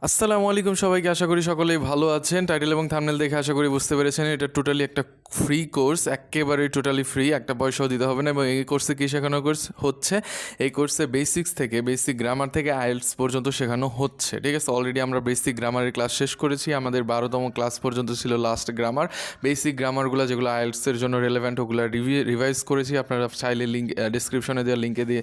আসসালামু আলাইকুম সবাইকে, আশা করি সকলেই ভালো আছেন। টাইটেল এবং থাম্বনেল দেখে আশা করি বুঝতে পেরেছেন এটা টোটালি একটা ফ্রি কোর্স, একেবারেই টোটালি ফ্রি, একটা পয়সাও দিতে হবে না। এবং এই কোর্সে কী শেখানো হচ্ছে, এই কোর্সে বেসিক্স থেকে বেসিক গ্রামার থেকে আইএলটিএস পর্যন্ত শেখানো হচ্ছে। ঠিক আছে, অলরেডি আমরা বেসিক গ্রামারের ক্লাস শেষ করেছি, আমাদের 12তম ক্লাস পর্যন্ত ছিল লাস্ট গ্রামার। বেসিক গ্রামারগুলো যেগুলো আইএলটিএসের জন্য রিলেভেন্ট ওগুলো রিভাইজ করেছি। আপনারা চাইলে লিঙ্ক ডিসক্রিপশনে দেওয়া লিঙ্কে দিয়ে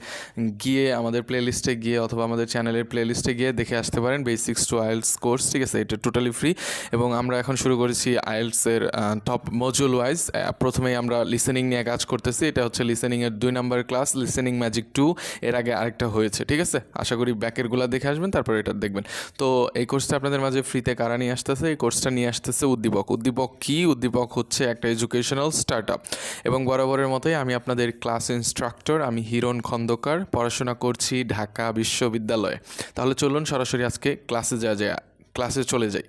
গিয়ে আমাদের প্লেলিস্টে গিয়ে অথবা আমাদের চ্যানেলের প্লেলিস্টে গিয়ে দেখে আসতে পারেন বেসিক্স টু আইএলটিএস কোর্স। ঠিক আছে, এটা টোটালি ফ্রি। এবং আমরা এখন শুরু করেছি আইএলটিএসের টপ মডিউল ওয়াইজ। প্রথমেই আমরা লিসেনিং নিয়ে কাজ করতেছি। এটা হচ্ছে লিসেনিংয়ের 2 নম্বর ক্লাস, লিসেনিং ম্যাজিক 2। এর আগে আরেকটা হয়েছে। ঠিক আছে, আশা করি ব্যাকেরগুলো দেখে আসবেন, তারপর এটা দেখবেন। তো এই কোর্সটা আপনাদের মাঝে ফ্রিতে কারা নিয়ে আসতেছে? এই কোর্সটা নিয়ে আসতেছে উদ্দীপক। উদ্দীপক কি? উদ্দীপক হচ্ছে একটা এডুকেশনাল স্টার্ট আপ। এবং বরাবরের মতোই আমি আপনাদের ক্লাস ইনস্ট্রাক্টর, আমি হিরণ খন্দকার, পড়াশোনা করছি ঢাকা বিশ্ববিদ্যালয়ে। তাহলে চলুন সরাসরি আজকে ক্লাসে চলে যাই।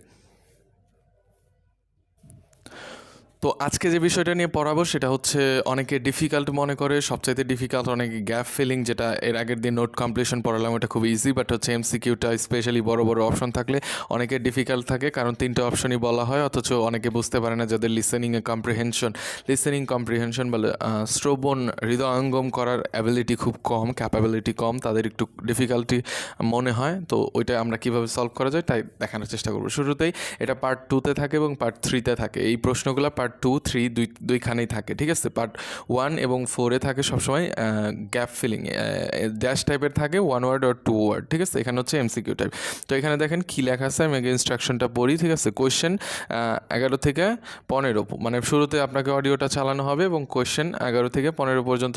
তো আজকে যে বিষয়টা নিয়ে পড়াবো সেটা হচ্ছে অনেকে ডিফিকাল্ট মনে করে, সবচাইতে ডিফিকাল্ট অনেকে গ্যাপ ফিলিং, যেটা এর আগের দিন নোট কমপ্লিশন পড়ালাম ওটা খুব ইজি, বাট হচ্ছে এমসিকিউটা স্পেশালি বড় বড় অপশন থাকলে অনেকের ডিফিকাল্ট থাকে, কারণ 3টে অপশনই বলা হয়, অথচ অনেকে বুঝতে পারে না যাদের লিসেনিং কম্প্রিহেনশন বলে শ্রবণ হৃদয়ঙ্গম করার অ্যাবিলিটি খুব কম, ক্যাপাবিলিটি কম, তাদের একটু ডিফিকাল্টি মনে হয়। তো ওইটা আমরা কীভাবে সলভ করা যায় তাই দেখানোর চেষ্টা করবো। শুরুতেই এটা পার্ট 2-তে থাকে এবং পার্ট 3-তে থাকে। এই প্রশ্নগুলো পার্ট 2, 3 দুইখানেই থাকে। ঠিক আছে, পার্ট 1 এবং 4-এ থাকে সবসময় গ্যাপ ফিলিং, ড্যাশ টাইপের থাকে, 1 ওয়ার্ড আর 2 ওয়ার্ড। ঠিক আছে, এখানে হচ্ছে এমসিকিউ টাইপ। তো এখানে দেখেন কী লেখা আছে, আমি আগে ইনস্ট্রাকশনটা পড়ি। ঠিক আছে, কোয়েশ্চেন 11 থেকে 15, মানে শুরুতে আপনাকে অডিওটা চালানো হবে এবং কোয়েশ্চেন 11 থেকে 15 পর্যন্ত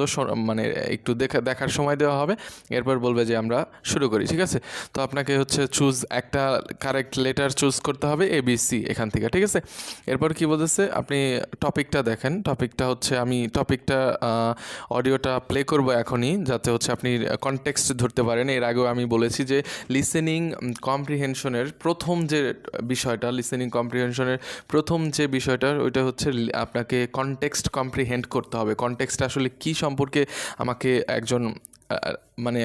মানে একটু দেখার সময় দেওয়া হবে। এরপর বলবে যে আমরা শুরু করি। ঠিক আছে, তো আপনাকে হচ্ছে একটা কারেক্ট লেটার চুজ করতে হবে, ABC এখান থেকে। ঠিক আছে, এরপর কি বলতেছে, আপনি টপিকটা দেখেন। টপিকটা হচ্ছে, আমি টপিকটা অডিওটা প্লে করব এখনই, যাতে হচ্ছে আপনি কনটেক্সট ধরতে পারেন। এর আগেও আমি বলেছি যে লিসেনিং কম্প্রিহেনশনের প্রথম যে বিষয়টা ওইটা হচ্ছে আপনাকে কনটেক্সট কম্প্রিহেন্ড করতে হবে। কনটেক্সট আসলে কী সম্পর্কে আমাকে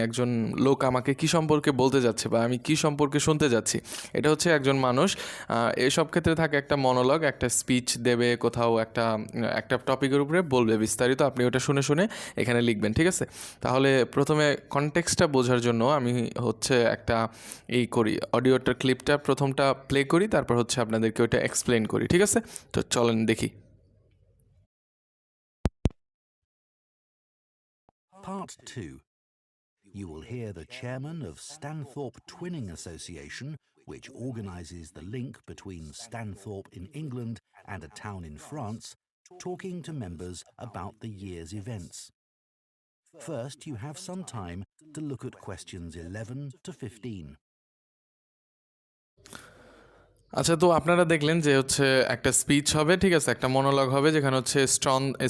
একজন লোক আমাকে কী সম্পর্কে বলতে যাচ্ছে বা আমি কী সম্পর্কে শুনতে যাচ্ছি, এটা হচ্ছে একজন মানুষ এসব ক্ষেত্রে থাকে একটা মনোলগ, একটা স্পিচ দেবে, কোথাও একটা টপিকের উপরে বলবে বিস্তারিত, আপনি ওটা শুনে শুনে এখানে লিখবেন। ঠিক আছে, তাহলে প্রথমে কনটেক্সটটা বোঝার জন্য আমি হচ্ছে অডিওটার ক্লিপটা প্রথমটা প্লে করি, তারপর হচ্ছে আপনাদেরকে ওইটা এক্সপ্লেন করি। ঠিক আছে, তো চলেন দেখি। Part 2. You will hear the chairman of Stanthorpe Twinning Association, which organises the link between Stanthorpe in England and a town in France, talking to members about the year's events. First, you have some time to look at questions 11 to 15. আচ্ছা, তো আপনারা দেখলেন যে হচ্ছে একটা speech হবে। ঠিক আছে, একটা মনোলগ হবে, যেখানে হচ্ছে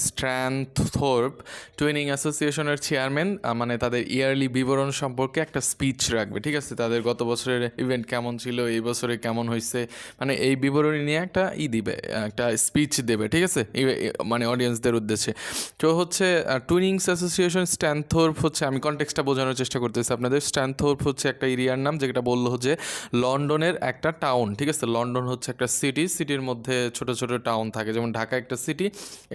স্ট্যানথোর্প টুইনিং অ্যাসোসিয়েশনের চেয়ারম্যান মানে তাদের ইয়ারলি বিবরণ সম্পর্কে একটা স্পিচ রাখবে। ঠিক আছে, তাদের গত বছরের ইভেন্ট কেমন ছিল, এই বছরে কেমন হয়েছে, মানে এই বিবরণী নিয়ে একটা স্পিচ দেবে। ঠিক আছে, মানে অডিয়েন্সদের উদ্দেশ্যে। তো হচ্ছে টুইনিংস অ্যাসোসিয়েশন স্ট্যানথোর্প হচ্ছে, আমি কনটেক্সটটা বোঝানোর চেষ্টা করতেছি আপনাদের। স্ট্যানথোর্প হচ্ছে একটা এরিয়ার নাম, যেটা বললো যে লন্ডনের একটা টাউন। ঠিক আছে, লন্ডন হচ্ছে একটা সিটির মধ্যে ছোট ছোট টাউন থাকে, যেমন ঢাকা একটা সিটি,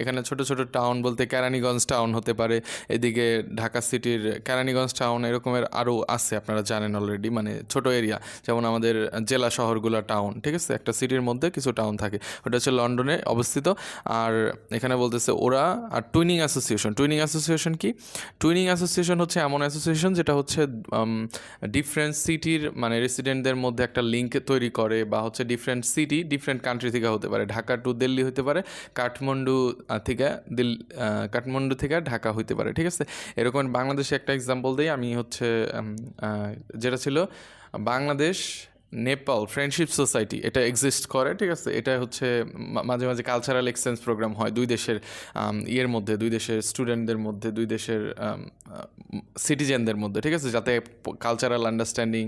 এখানে ছোট ছোট টাউন বলতে কেরানীগঞ্জ টাউন হতে পারে, এদিকে ঢাকা সিটির কেরানীগঞ্জ টাউন, এরকমের আরও আছে, আপনারা জানেন অলরেডি, মানে ছোট এরিয়া, যেমন আমাদের জেলা শহরগুলো টাউন। ঠিক আছে, একটা সিটির মধ্যে কিছু টাউন থাকে, ওটা হচ্ছে লন্ডনে অবস্থিত। আর এখানে বলতেছে ওরা, আর টুইনিং অ্যাসোসিয়েশন কি? টুইনিং অ্যাসোসিয়েশন হচ্ছে এমন অ্যাসোসিয়েশন যেটা হচ্ছে ডিফারেন্ট সিটির মানে রেসিডেন্টদের মধ্যে একটা লিঙ্ক তৈরি করে, বা হচ্ছে ডিফারেন্ট সিটি ডিফারেন্ট কান্ট্রি থেকে হতে পারে, ঢাকা টু দিল্লি হতে পারে, কাঠমান্ডু থেকে ঢাকা হইতে পারে। ঠিক আছে, এরকম বাংলাদেশে একটা এক্সাম্পল দিই আমি, হচ্ছে যেটা ছিল বাংলাদেশ নেপাল ফ্রেন্ডশিপ সোসাইটি, এটা এক্সিস্ট করে। ঠিক আছে, এটা হচ্ছে মাঝে মাঝে কালচারাল এক্সচেঞ্জ প্রোগ্রাম হয় দুই দেশের দুই দেশের স্টুডেন্টদের মধ্যে, দুই দেশের সিটিজেনদের মধ্যে। ঠিক আছে, যাতে কালচারাল আন্ডারস্ট্যান্ডিং,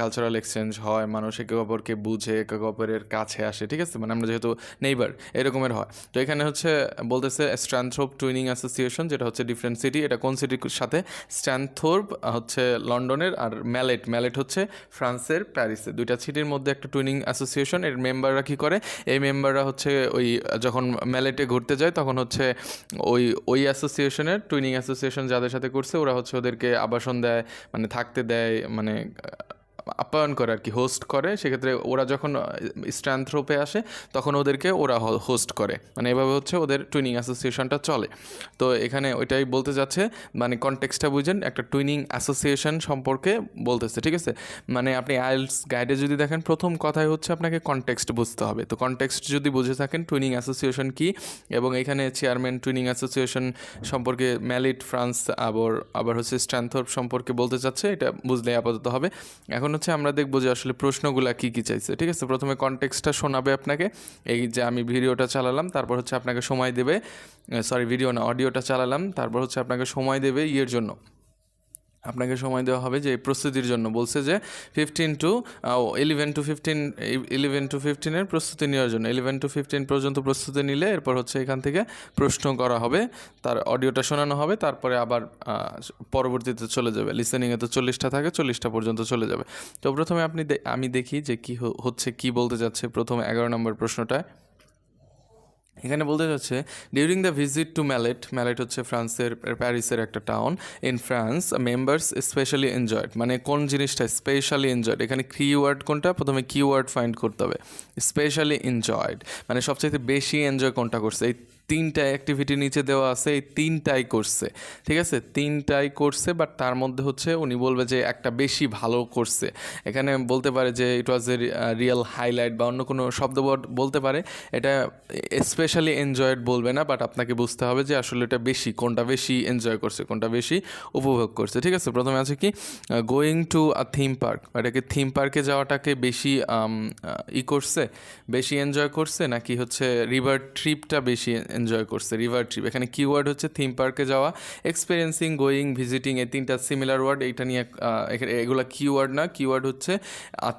কালচারাল এক্সচেঞ্জ হয়, মানুষ একে অপরকে বুঝে, একে অপরের কাছে আসে। ঠিক আছে, মানে আমরা যেহেতু নেইবার এরকমের হয়। তো এখানে হচ্ছে বলতেছে স্ট্যানথোর্প টুইনিং অ্যাসোসিয়েশন, যেটা হচ্ছে ডিফারেন্ট সিটি, এটা কোন সিটির সাথে? স্ট্যানথোর্প হচ্ছে লন্ডনের, আর ম্যালেট হচ্ছে ফ্রান্সের প্যারিস পাইছে, দুইটা সিটির মধ্যে একটা টুইনিং অ্যাসোসিয়েশন। এর মেম্বাররা কী করে, এই মেম্বাররা হচ্ছে ওই যখন ম্যালেটে ঘুরতে যায় তখন হচ্ছে ওই অ্যাসোসিয়েশনের টুইনিং অ্যাসোসিয়েশন যাদের সাথে করছে ওরা হচ্ছে ওদেরকে আবাসন দেয়, মানে থাকতে দেয়, মানে আপ্যায়ন করে আর কি, হোস্ট করে। সেক্ষেত্রে ওরা যখন স্ট্যানথ্রোপে আসে তখন ওদেরকে ওরা হোস্ট করে, মানে এভাবে হচ্ছে ওদের টুইনিং অ্যাসোসিয়েশনটা চলে। তো এখানে ওইটাই বলতে যাচ্ছে, মানে কনটেক্সটটা বুঝেন, একটা টুইনিং অ্যাসোসিয়েশন সম্পর্কে বলতেছে, ঠিক আছে। মানে আপনি আইএলটিএস গাইডে যদি দেখেন প্রথম কথাই হচ্ছে আপনাকে কনটেক্সট বুঝতে হবে। তো কনটেক্সট যদি বুঝে থাকেন টুইনিং অ্যাসোসিয়েশন কি, এবং এখানে চেয়ারম্যান টুইনিং অ্যাসোসিয়েশন সম্পর্কে ম্যালিট ফ্রান্স আবার হচ্ছে স্ট্যানথোর্প সম্পর্কে বলতে চাচ্ছে, এটা বুঝলেই আপাতত হবে। এখন হচ্ছে আমরা দেখবো যে আসলে প্রশ্নগুলা কী কী চাইছে, ঠিক আছে। প্রথমে কনটেক্সটটা শোনাবে আপনাকে, এই যে আমি ভিডিওটা চালালাম, তারপর হচ্ছে আপনাকে সময় দেবে, ভিডিও না অডিওটা চালালাম, তারপর হচ্ছে আপনাকে সময় দেবে জন্য আপনাকে সময় দেওয়া হবে যে এই প্রস্তুতির জন্য বলছে যে 11 to 15 প্রস্তুতি নেওয়ার জন্য 11 to 15 পর্যন্ত প্রস্তুতি নিলে এরপর হচ্ছে এখান থেকে প্রশ্ন করা হবে, তার অডিওটা শোনানো হবে, তারপরে আবার পরবর্তীতে চলে যাবে। লিসেনিংয়ে তো 40টা থাকে, 40টা পর্যন্ত চলে যাবে। তো প্রথমে আমি দেখি যে কি হচ্ছে, কি বলতে যাচ্ছে প্রথম 11 নম্বর প্রশ্নটায়। এখানে বলতে যাচ্ছে during the visit to mallet হচ্ছে ফ্রান্সের প্যারিসের একটা town in France, members specially enjoyed, মানে কোন জিনিসটা স্পেশালি এনজয়েড, এখানে কিওয়ার্ড কোনটা, প্রথমে কিওয়ার্ড ফাইন্ড করতে হবে। স্পেশালি এনজয়েড মানে সবচাইতে বেশি এনজয় কোনটা করছে, এই 3টা অ্যাক্টিভিটি নিচে দেওয়া আছে, এই 3টাই করছে, ঠিক আছে, 3টাই করছে, বাট তার মধ্যে হচ্ছে উনি বলবে যে একটা বেশি ভালো করছে। এখানে বলতে পারে যে ইট ওয়াজ এ রিয়েল হাইলাইট বা অন্য কোনো শব্দ বলতে পারে, এটা স্পেশালি এনজয়েড বলবে না, বাট আপনাকে বুঝতে হবে যে আসলে এটা বেশি, কোনটা বেশি এনজয় করছে, কোনটা বেশি উপভোগ করছে, ঠিক আছে। প্রথমে আছে কি going to a theme park, এটাকে থিম পার্কে যাওয়াটাকে বেশি করছে, বেশি এনজয় করছে, নাকি হচ্ছে রিভার ট্রিপটা বেশি এনজয় করছে, রিভার ট্রিপ। এখানে কিওয়ার্ড হচ্ছে থিম পার্কে যাওয়া, এক্সপিরিয়েন্সিং, গোয়িং, ভিজিটিং, এই 3টা সিমিলার ওয়ার্ড, এইটা নিয়ে এগুলা কিওয়ার্ড না, কিওয়ার্ড হচ্ছে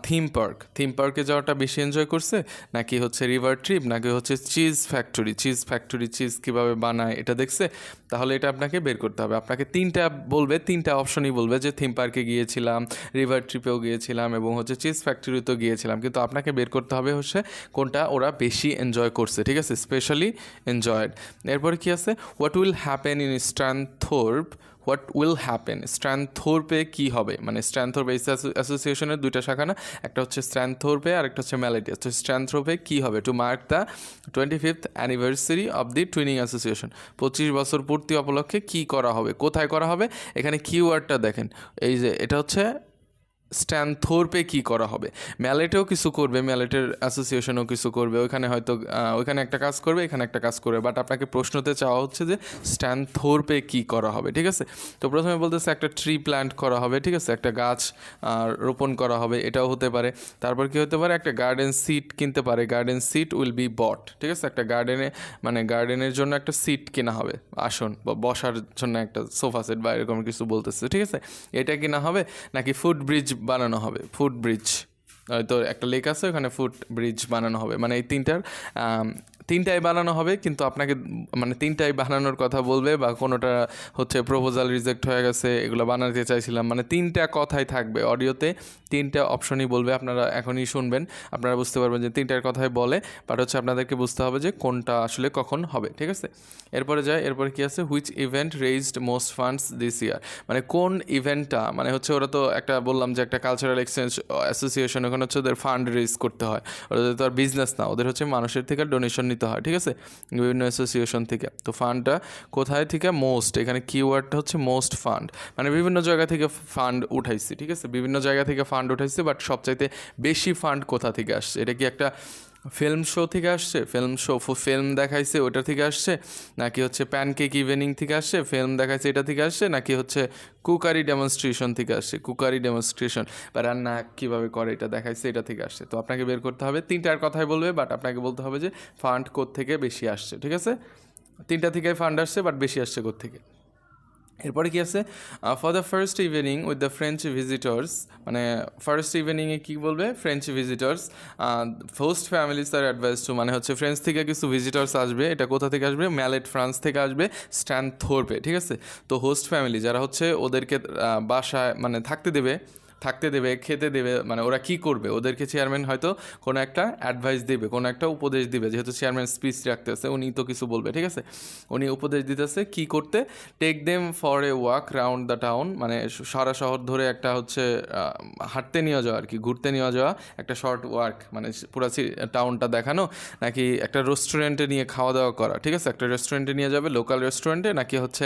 থিম পার্কে যাওয়াটা বেশি এনজয় করছে, নাকি হচ্ছে রিভার ট্রিপ, নাকি হচ্ছে চিজ ফ্যাক্টরি, চিজ কীভাবে বানায় এটা দেখছে। তাহলে এটা আপনাকে বের করতে হবে। আপনাকে 3টা অপশনই বলবে যে থিম পার্কে গিয়েছিলাম, রিভার ট্রিপেও গিয়েছিলাম এবং হচ্ছে চিজ ফ্যাক্টরিতেও গিয়েছিলাম, কিন্তু আপনাকে বের করতে হবে হচ্ছে কোনটা ওরা বেশি এনজয় করছে, ঠিক আছে, স্পেশালি এনজয়েড। এরপরে কি আছে, হোয়াট উইল হ্যাপেন ইন স্ট্যানথোর্পে কী হবে, মানে স্ট্যানথোর্প অ্যাসোসিয়েশনের 2টা শাখা না, একটা হচ্ছে স্ট্যানথোর্পে আর একটা হচ্ছে ম্যালেটে। তো স্ট্যানথোর্পে কী হবে, to mark the 25th anniversary of the twinning association, 25 বছর পূর্তি উপলক্ষে কী করা হবে, কোথায় করা হবে। এখানে কিওয়ার্ডটা দেখেন, এই যে এটা হচ্ছে স্ট্যানথোর্পে কী করা হবে, ম্যালেটেও কিছু করবে, ম্যালেটের অ্যাসোসিয়েশনও কিছু করবে, ওইখানে হয়তো ওইখানে একটা কাজ করবে, এখানে একটা কাজ করবে, বাট আপনাকে প্রশ্নতে চাওয়া হচ্ছে যে স্ট্যানথোর্পে কী করা হবে, ঠিক আছে। তো প্রথমে বলতেছে একটা ট্রি প্ল্যান্ট করা হবে, ঠিক আছে, একটা গাছ রোপণ করা হবে, এটাও হতে পারে। তারপর কি হতে পারে, একটা গার্ডেন সিট কিনতে পারে, garden seat will be bought, ঠিক আছে, একটা গার্ডেনের জন্য একটা সিট কেনা হবে, আসন বা বসার জন্য একটা সোফা সেট বা এরকম কিছু বলতেছে, ঠিক আছে, এটা কিনা হবে। নাকি ফুট ব্রিজ বানানো হবে, ফুট ব্রিজ, হয়তো একটা লেক আছে ওখানে ফুট ব্রিজ বানানো হবে, মানে এই 3টাই বানানো হবে, কিন্তু আপনাকে মানে 3টাই বানানোর কথা বলবে, বা কোনোটা হচ্ছে প্রপোজাল রিজেক্ট হয়ে গেছে, এগুলো বানাতে চাইছিলাম, মানে 3টা কথাই থাকবে অডিওতে, 3টা অপশনই বলবে, আপনারা এখনই শুনবেন, আপনারা বুঝতে পারবেন যে 3টার কথাই বলে, বাট হচ্ছে আপনাদেরকে বুঝতে হবে যে কোনটা আসলে কখন হবে, ঠিক আছে। এরপরে কি আছে, which event raised most funds this ইয়ার, মানে কোন ইভেন্টটা, মানে হচ্ছে ওরা তো একটা বললাম যে একটা কালচারাল এক্সচেঞ্জ অ্যাসোসিয়েশন, ওখানে হচ্ছে ওদের ফান্ড রেইজ করতে হয়, ওদের তো আর বিজনেস না, ওদের হচ্ছে মানুষের থেকে ডোনেশন নিতে হয়, ঠিক আছে, বিভিন্ন অ্যাসোসিয়েশন থেকে। তো ফান্ডটা কোথায় থেকে, মোস্ট, এখানে কিওয়ার্ডটা হচ্ছে মোস্ট ফান্ড, মানে বিভিন্ন জায়গা থেকে ফান্ড উঠাইছি, ঠিক আছে, বিভিন্ন জায়গা থেকে ফান্ড উঠাইছি, বাট সবচাইতে বেশি ফান্ড কোথা থেকে আসছে, এটা কি একটা ফিল্ম শো থেকে আসছে, ফিল্ম দেখাইছে ওটা থেকে আসছে, নাকি হচ্ছে প্যানকেক ইভেনিং থেকে আসছে, ফিল্ম দেখাইছে এটা থেকে আসছে, নাকি হচ্ছে কুকারি ডেমনস্ট্রেশন থেকে আসছে, বা রান্না কীভাবে করে এটা দেখাইছে এটা থেকে আসছে। তো আপনাকে বের করতে হবে, 3টার কথাই বলবে, বাট আপনাকে বলতে হবে যে ফান্ড কোত্থেকে বেশি আসছে, ঠিক আছে, 3টা থেকে ফান্ড আসছে, বাট বেশি আসছে কোত্থেকে। এরপরে কি আছে, for the first evening with the French visitors, মানে ফার্স্ট ইভিনিংয়ে কী বলবে, ফ্রেঞ্চ ভিজিটর্স, হোস্ট ফ্যামিলিজ আর অ্যাডভাইস টু, মানে হচ্ছে ফ্রেঞ্চ থেকে কিছু ভিজিটর্স আসবে, এটা কোথা থেকে আসবে, ম্যালেট ফ্রান্স থেকে আসবে, স্ট্যানথোর্পে, ঠিক আছে। তো হোস্ট ফ্যামিলি যারা হচ্ছে ওদেরকে বাসায় মানে থাকতে দেবে, থাকতে দেবে, খেতে দেবে, মানে ওরা কি করবে, ওদেরকে চেয়ারম্যান হয়তো কোনো একটা অ্যাডভাইস দিবে, কোনো একটা উপদেশ দিবে, যেহেতু চেয়ারম্যান স্পিচ রাখতেছে উনি তো কিছু বলবে, ঠিক আছে, উনি উপদেশ দিতেছে কি করতে, take them for a walk round the town, মানে সারা শহর ধরে একটা হচ্ছে হাঁটতে নিয়ে যাওয়া আর কি, ঘুরতে নিয়ে যাওয়া, একটা শর্ট ওয়ার্ক, মানে পুরো টাউনটা দেখানো, নাকি একটা রেস্টুরেন্টে নিয়ে খাওয়া দাওয়া করা, ঠিক আছে, একটা রেস্টুরেন্টে নিয়ে যাবে, লোকাল রেস্টুরেন্টে, নাকি হচ্ছে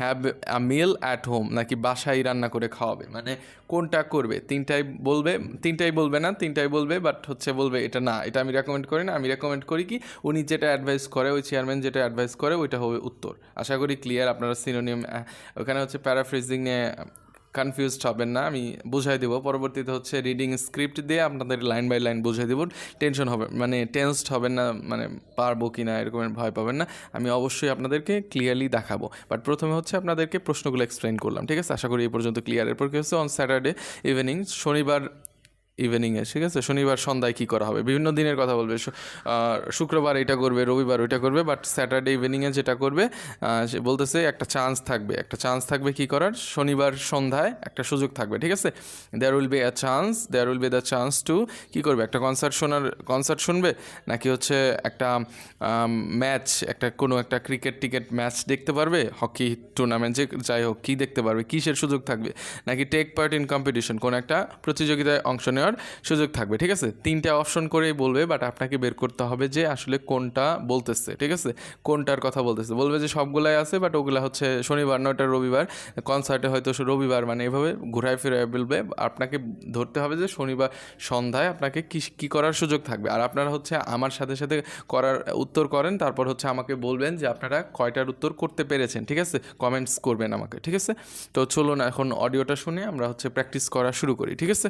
have a meal at home, নাকি বাসায় রান্না করে খাওয়াবে, মানে কোনটা করবে, তিনটাই বলবে না, তিনটাই বলবে, বাট হচ্ছে বলবে এটা না, এটা আমি রেকমেন্ড করি না, আমি রেকমেন্ড করি কি, উনি যেটা অ্যাডভাইস করে, ওই চেয়ারম্যান যেটা অ্যাডভাইস করে ওইটা হবে উত্তর। আশা করি ক্লিয়ার, আপনারা সিনোনিম ওখানে হচ্ছে প্যারাফ্রেজিং নিয়ে কনফিউজড হবেন না, আমি বুঝাই দেবো পরবর্তীতে, হচ্ছে রিডিং স্ক্রিপ্ট দিয়ে আপনাদের লাইন বাই লাইন বুঝাই দেবো, টেনশন হবে মানে টেন্সড হবেন না, মানে পারবো কি না এরকম ভয় পাবেন না, আমি অবশ্যই আপনাদেরকে ক্লিয়ারলি দেখাবো, বাট প্রথমে হচ্ছে আপনাদেরকে প্রশ্নগুলো এক্সপ্লেন করলাম, ঠিক আছে, আশা করি এই পর্যন্ত ক্লিয়ার। এরপর কি হচ্ছে অন স্যাটারডে ইভিনিং, শনিবার ইভিনিংয়ে, ঠিক আছে, শনিবার সন্ধ্যায় কী করা হবে, বিভিন্ন দিনের কথা বলবে, শুক্রবার এটা করবে, রবিবার ওইটা করবে, বাট স্যাটারডে ইভিনিংয়ে যেটা করবে সে বলতেছে একটা চান্স থাকবে কী করার, শনিবার সন্ধ্যায় একটা সুযোগ থাকবে, ঠিক আছে, there will be the chance to কী করবে, একটা কনসার্ট শুনবে, নাকি হচ্ছে একটা ম্যাচ, কোনো একটা ক্রিকেট ম্যাচ দেখতে পারবে, হকি টুর্নামেন্ট যে যাই হোক, কী দেখতে পারবে, কিসের সুযোগ থাকবে, নাকি টেক পার্ট ইন কম্পিটিশন, কোনো একটা প্রতিযোগিতায় অংশ নেওয়ার সুযোগ থাকবে, ঠিক আছে, তিনটা অপশন করেই বলবে, বাট আপনাকে বের করতে হবে যে আসলে কোনটা বলতেছে, ঠিক আছে, কোনটার কথা বলতেছে, বলবে যে সবগুলাই আছে, বাট ওগুলা হচ্ছে শনিবার নয়টা, রবিবার কনসার্টে হয়তো রবিবার, মানে এভাবে ঘুরায় ফিরায় বলবে, আপনাকে ধরতে হবে যে শনিবার সন্ধ্যায় আপনাকে কী করার সুযোগ থাকবে, আর আপনারা হচ্ছে আমার সাথে সাথে উত্তর করেন, তারপর হচ্ছে আমাকে বলবেন যে আপনারা কয়টার উত্তর করতে পেরেছেন, ঠিক আছে, কমেন্টস করবেন আমাকে, ঠিক আছে, তো চলুন এখন অডিওটা শুনে আমরা হচ্ছে প্র্যাকটিস করা শুরু করি, ঠিক আছে।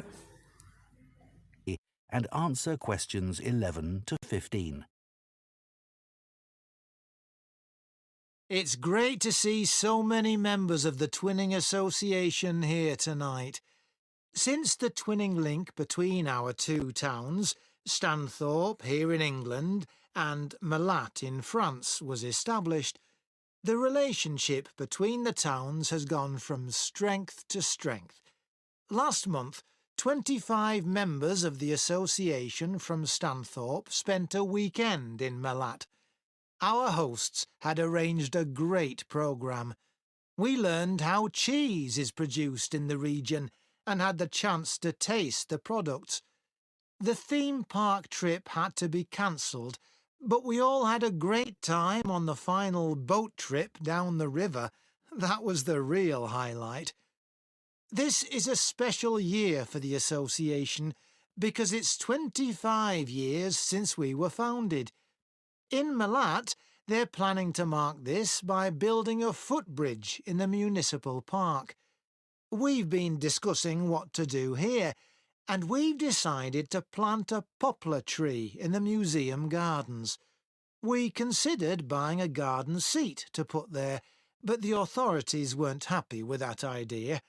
and answer questions 11 to 15. It's great to see so many members of the Twinning Association here tonight. Since the twinning link between our two towns, Stanthorpe here in England and Malat in France, was established, the relationship between the towns has gone from strength to strength. Last month, 25 members of the association from Stanthorpe spent a weekend in Malat. Our hosts had arranged a great programme. We learned how cheese is produced in the region and had the chance to taste the products. The theme park trip had to be cancelled, but we all had a great time on the final boat trip down the river. That was the real highlight. This is a special year for the association because it's 25 years since we were founded. In Malat, they're planning to mark this by building a footbridge in the municipal park. We've been discussing what to do here, and we've decided to plant a poplar tree in the museum gardens. We considered buying a garden seat to put there, but the authorities weren't happy with that idea.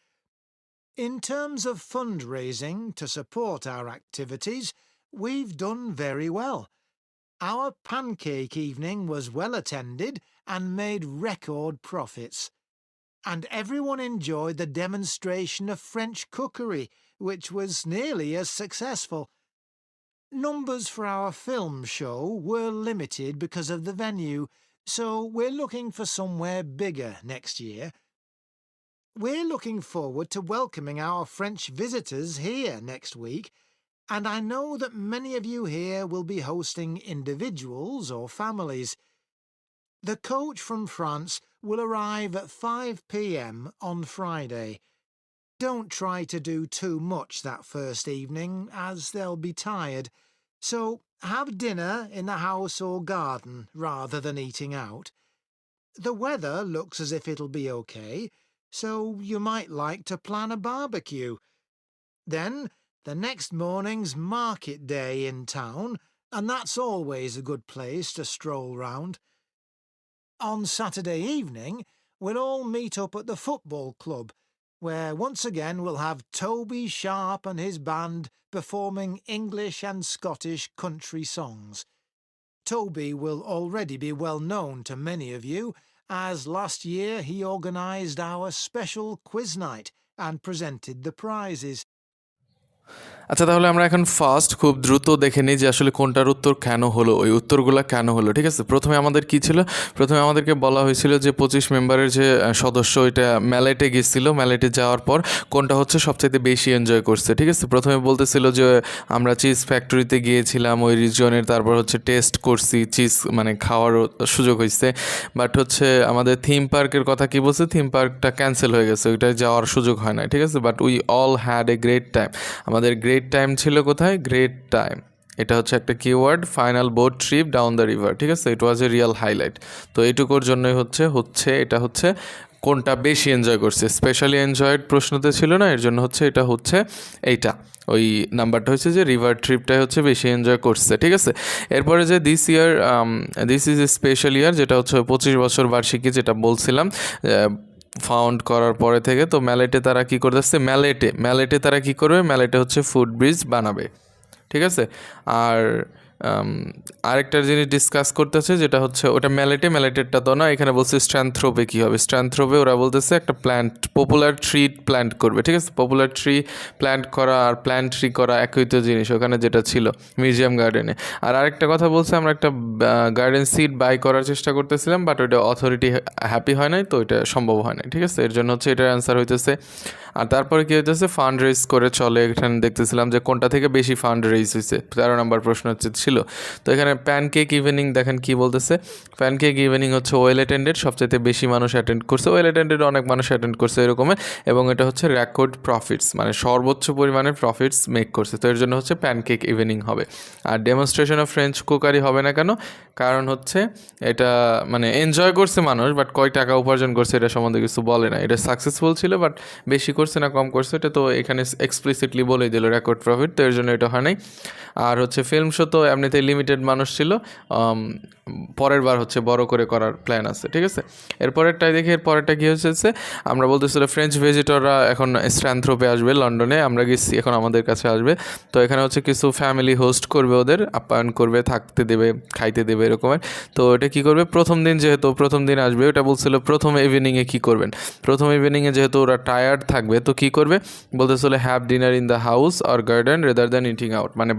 In terms of fundraising to support our activities, we've done very well. Our pancake evening was well attended and made record profits. And everyone enjoyed the demonstration of French cookery, which was nearly as successful. Numbers for our film show were limited because of the venue, so we're looking for somewhere bigger next year. We're looking forward to welcoming our French visitors here next week, and I know that many of you here will be hosting individuals or families. The coach from France will arrive at 5 p.m. on Friday. Don't try to do too much that first evening, as they'll be tired, so have dinner in the house or garden rather than eating out. The weather looks as if it'll be okay, so you might like to plan a barbecue. Then the next morning's market day in town, and that's always a good place to stroll round. On Saturday evening, we'll all meet up at the football club, where once again we'll have Toby Sharp and his band performing English and Scottish country songs. Toby will already be well known to many of you, as last year he organised our special quiz night and presented the prizes. আচ্ছা, তাহলে আমরা এখন first খুব দ্রুত দেখে নিই যে আসলে কোনটার উত্তর কেন হলো, ওই উত্তরগুলো কেন হলো। ঠিক আছে, প্রথমে আমাদের কি ছিল, প্রথমে আমাদেরকে বলা হয়েছিল যে 25 মেম্বারের যে সদস্য এটা ম্যালেটে গেছিলো, ম্যালেটে যাওয়ার পর কোনটা হচ্ছে সবচাইতে বেশি এনজয় করছে। ঠিক আছে, প্রথমে বলতেছিল যে আমরা চিজ ফ্যাক্টরিতে গিয়েছিলাম ওই রিজনের, তারপর হচ্ছে টেস্ট করছি চিজ, মানে খাওয়ারও সুযোগ হয়েছে। বাট হচ্ছে আমাদের থিম পার্কের কথা কি বলছে, থিম পার্কটা ক্যান্সেল হয়ে গেছে, ওইটায় যাওয়ার সুযোগ হয় না। ঠিক আছে, but we all had a great time. আমাদের গ্রেট টাইম ছিল কোথায়, গ্রেট টাইম, এটা হচ্ছে একটা keyword, final boat trip down the river. ঠিক আছে, ইট ওয়াজ এ রিয়াল হাইলাইট। তো এইটুকুর জন্যই হচ্ছে এটা হচ্ছে কোনটা বেশি এনজয় করছে, স্পেশালি এনজয়েড প্রশ্নতে ছিল না, এর জন্য হচ্ছে এটা হচ্ছে এইটা, ওই নাম্বারটা হচ্ছে যে রিভার ট্রিপটাই হচ্ছে বেশি এনজয় করছে। ঠিক আছে, এরপরে যে দিস ইজ এ স্পেশাল ইয়ার, যেটা হচ্ছে 25 বছর বার্ষিকী, যেটা বলছিলাম ফাউন্ড করার পরে থেকে। তো ম্যালেটে তারা কী করতেছে, ম্যালেটে তারা কী করবে, ম্যালেটে হচ্ছে ফুড ব্রিজ বানাবে। ঠিক আছে, আর আরেকটা জিনিস ডিসকাস করতেছে, যেটা হচ্ছে ওটা ম্যালেটেরটা তো না, এখানে বলছে স্ট্যানথ্রোপে কী হবে। স্ট্যানথ্রোপে ওরা বলতেছে একটা প্ল্যান্ট, পপুলার ট্রি প্ল্যান্ট করবে। ঠিক আছে, পপুলার ট্রি প্ল্যান্ট করা আর প্ল্যান্ট ট্রি করা একই তো জিনিস, ওখানে যেটা ছিল মিউজিয়াম গার্ডেনে। আর আরেকটা কথা বলছে, আমরা একটা গার্ডেন সিট বাই করার চেষ্টা করতেছিলাম, বাট ওইটা অথরিটি হ্যাপি হয় নাই, তো এটা সম্ভব হয় নাই। ঠিক আছে, এর জন্য হচ্ছে এটার অ্যান্সার হইতেছে। আর তারপরে কী হইতেছে, ফান্ড রেজ করে চলে, এখানে দেখতেছিলাম যে কোনটা থেকে বেশি ফান্ড রেজ হয়েছে, 13 নম্বর প্রশ্ন হচ্ছে ছিল। তো এখানে প্যানকেক ইভিনিং দেখেন কি বলতেছে, প্যানকেক ইভিনিং হচ্ছে ওয়েল অ্যাটেন্ডেড, সবচাইতে বেশি মানুষ অ্যাটেন্ড করছে, ওয়েল অ্যাটেন্ডেড অনেক মানুষ অ্যাটেন্ড করছে এরকমের, এবং এটা হচ্ছে রেকর্ড প্রফিটস, মানে সর্বোচ্চ পরিমাণে প্রফিটস মেক করছে, তো এর জন্য হচ্ছে প্যানকেক ইভিনিং হবে। আর ডেমনস্ট্রেশন অফ ফ্রেঞ্চ কুকারি হবে না কেন, কারণ হচ্ছে এটা মানে এনজয় করছে মানুষ, বাট কয় টাকা উপার্জন করছে এটা সম্বন্ধে কিছু বলে না, এটা সাকসেসফুল ছিল, বাট বেশি করছে না কম করছে এটা তো এখানে এক্সপ্লিসিটলি বলেই দিল রেকর্ড প্রফিট, তো এর জন্য এটা হয় নাই। আর হচ্ছে ফিল্ম শো তো এমনিতে লিমিটেড মানুষ ছিল, পরের বার হচ্ছে বড় করে করার প্ল্যান আছে। ঠিক আছে, এরপরেরটাই দেখি, এরপরেরটা কী হচ্ছে, আমরা বলতেছিল ফ্রেঞ্চ ভিজিটররা এখন স্ট্যানথ্রোপে আসবে লন্ডনে, আমরা গেছি, এখন আমাদের কাছে আসবে। তো এখানে হচ্ছে কিছু ফ্যামিলি হোস্ট করবে, ওদের আপ্যায়ন করবে, থাকতে দেবে, খাইতে দেবে এরকমের। তো এটা কী করবে, প্রথম দিন যেহেতু প্রথম দিন আসবে, ওটা বলছিল প্রথম ইভিনিংয়ে কী করবেন, প্রথম ইভিনিংয়ে যেহেতু ওরা টায়ার্ড থাকবে, তো কী করবে বলতেছিল, have dinner in the house or garden rather than eating out, মানে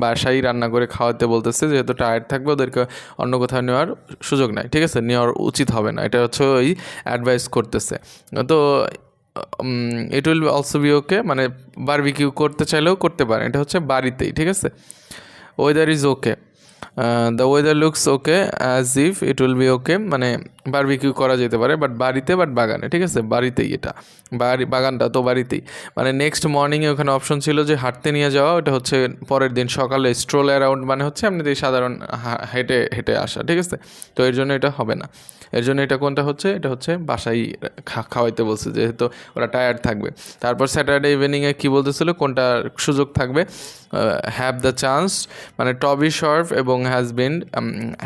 বাসায় রান্না করে খাওয়াতে বলতেছে, যেহেতু টায়ার্ড থাকবে, ওদেরকে অন্য কোথাও নেওয়ার সুযোগ নাই। ঠিক আছে, নেওয়ার উচিত হবে না, এটা হচ্ছে ওই অ্যাডভাইস করতেছে। তো it will also be okay, মানে বারবিকিউ করতে চাইলেও করতে পারেন, এটা হচ্ছে বাড়িতেই। ঠিক আছে, weather is okay, the weather looks okay as if it will be okay, মানে বারবিকিউ করা যেতে পারে, বাট বাড়িতে, বাট বাগানে। ঠিক আছে, বাড়িতেই, এটা বাগানটা তো বাড়িতেই। মানে নেক্সট মর্নিংয়ে ওখানে অপশন ছিল যে হাঁটতে নিয়ে যাওয়া, ওটা হচ্ছে পরের দিন সকালে স্ট্রোল অ্যারাউন্ড, মানে হচ্ছে এমনিতেই সাধারণ হেঁটে হেঁটে আসা। ঠিক আছে, তো এর জন্য এটা হবে না, এর জন্য এটা কোনটা হচ্ছে, এটা হচ্ছে বাসায় খাওয়াইতে বলছে, যেহেতু ওরা টায়ার্ড থাকবে। তারপর স্যাটারডে ইভিনিংয়ে কী বলতেছিল, কোনটা সুযোগ থাকবে, হ্যাভ দ্য চান্স, মানে টবি শর্ফ এবং has been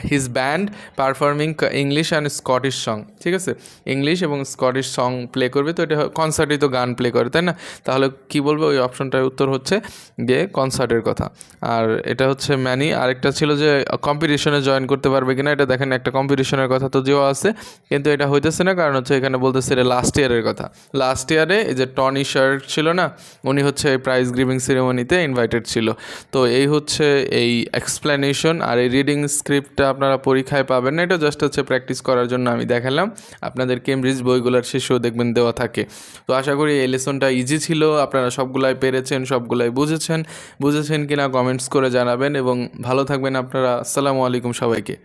his band performing English and Scottish song. ঠিক আছে, ইংলিশ এবং স্কটিশ সং প্লে করবে, তো এটা কনসার্টই তো গান প্লে করে, তাই না? তাহলে কি বলবে, ওই অপশনটার উত্তর হচ্ছে গিয়ে কনসার্টের কথা। আর এটা হচ্ছে ম্যানি। আরেকটা ছিল যে কম্পিটিশনে জয়েন করতে পারবে কিনা, এটা দেখেন একটা কম্পিটিশনের কথা তো দেওয়া আছে, কিন্তু এটা হইতেছে না, কারণ হচ্ছে এখানে বলতেছে এটা লাস্ট ইয়ারের কথা। লাস্ট ইয়ারে এই যে টনি শার্ট ছিল না, উনি হচ্ছে এই প্রাইজ গিভিং সেরেমনিতে ইনভাইটেড ছিল। তো এই হচ্ছে এই এক্সপ্লেনেশন। আর এই রিডিং স্ক্রিপ্টটা আপনারা পরীক্ষায় পাবেন না, এটা জাস্ট হচ্ছে প্র্যাকটিস করার জন্য আমি দেখালাম। আপনাদের কেমব্রিজ বইগুলোর শেষেও দেখবেন দেওয়া থাকে। তো আশা করি এই লেসনটা ইজি ছিল, আপনারা সবগুলাই পেরেছেন, সবগুলাই বুঝেছেন কিনা কমেন্টস করে জানাবেন, এবং ভালো থাকবেন আপনারা। আসসালামু আলাইকুম সবাইকে।